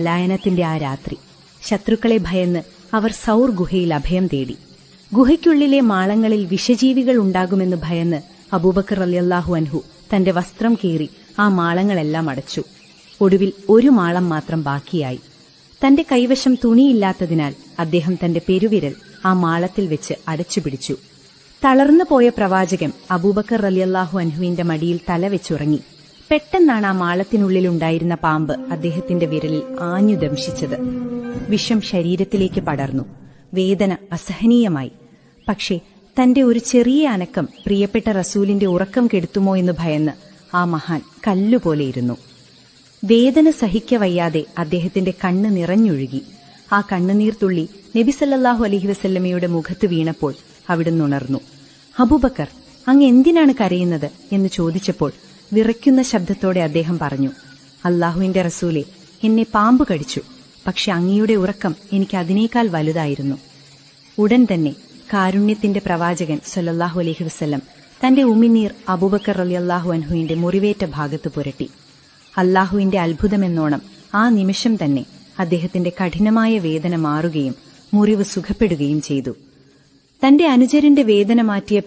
ലയനത്തിന്റെ ആ രാത്രി ശത്രുക്കളെ ഭയന്ന് അവർ സൗർ ഗുഹയിൽ അഭയം തേടി. ഗുഹയ്ക്കുള്ളിലെ മാളങ്ങളിൽ വിഷജീവികൾ ഉണ്ടാകുമെന്ന് ഭയന്ന് അബൂബക്കർ റളിയല്ലാഹു അൻഹു തന്റെ വസ്ത്രം കീറി ആ മാളങ്ങളെല്ലാം അടച്ചു. ഒടുവിൽ ഒരു മാളം മാത്രം ബാക്കിയായി. തന്റെ കൈവശം തുണിയില്ലാത്തതിനാൽ അദ്ദേഹം തന്റെ പെരുവിരൽ ആ മാളത്തിൽ വെച്ച് അടച്ചുപിടിച്ചു. തളർന്നു പോയ പ്രവാചകൻ അബൂബക്കർ റളിയല്ലാഹു അൻഹുവിന്റെ മടിയിൽ തലവെച്ചുറങ്ങി. പെട്ടെന്നാണ് ആ മാളത്തിനുള്ളിലുണ്ടായിരുന്ന പാമ്പ് അദ്ദേഹത്തിന്റെ വിരലിൽ ആഞ്ഞു ദംശിച്ചത്. വിഷം ശരീരത്തിലേക്ക് പടർന്നു. വേദന അസഹനീയമായി. പക്ഷേ തന്റെ ഒരു ചെറിയ അനക്കം പ്രിയപ്പെട്ട റസൂലിന്റെ ഉറക്കം കെടുത്തുമോ എന്ന് ഭയന്ന് ആ മഹാൻ കല്ലുപോലെയിരുന്നു. വേദന സഹിക്കവയ്യാതെ അദ്ദേഹത്തിന്റെ കണ്ണ് നിറഞ്ഞൊഴുകി. ആ കണ്ണുനീർത്തുള്ളി നബി സല്ലല്ലാഹു അലൈഹി വസല്ലമയുടെ മുഖത്ത് വീണപ്പോൾ അവിടുന്ന് ഉണർന്നു. അബൂബക്കർ, അങ്ങ് എന്തിനാണ് കരയുന്നത് എന്ന് ചോദിച്ചപ്പോൾ വിറയ്ക്കുന്ന ശബ്ദത്തോടെ അദ്ദേഹം പറഞ്ഞു, അല്ലാഹുവിന്റെ റസൂലെ, എന്നെ പാമ്പ് കടിച്ചു. പക്ഷെ അങ്ങയുടെ ഉറക്കം എനിക്ക് അതിനേക്കാൾ വലുതായിരുന്നു. ഉടൻ തന്നെ കാരുണ്യത്തിന്റെ പ്രവാചകൻ സല്ലല്ലാഹു അലൈഹി വസല്ലം തന്റെ ഉമിനീർ അബൂബക്കർ റളിയല്ലാഹു അൻഹുവിന്റെ മുറിവേറ്റ ഭാഗത്ത് പുരട്ടി. അല്ലാഹുവിന്റെ അത്ഭുതമെന്നോണം ആ നിമിഷം തന്നെ അദ്ദേഹത്തിന്റെ കഠിനമായ വേദന മാറുകയും മുറിവ് സുഖപ്പെടുകയും ചെയ്തു. തന്റെ അനുചരന്റെ വേദന മാറ്റിയ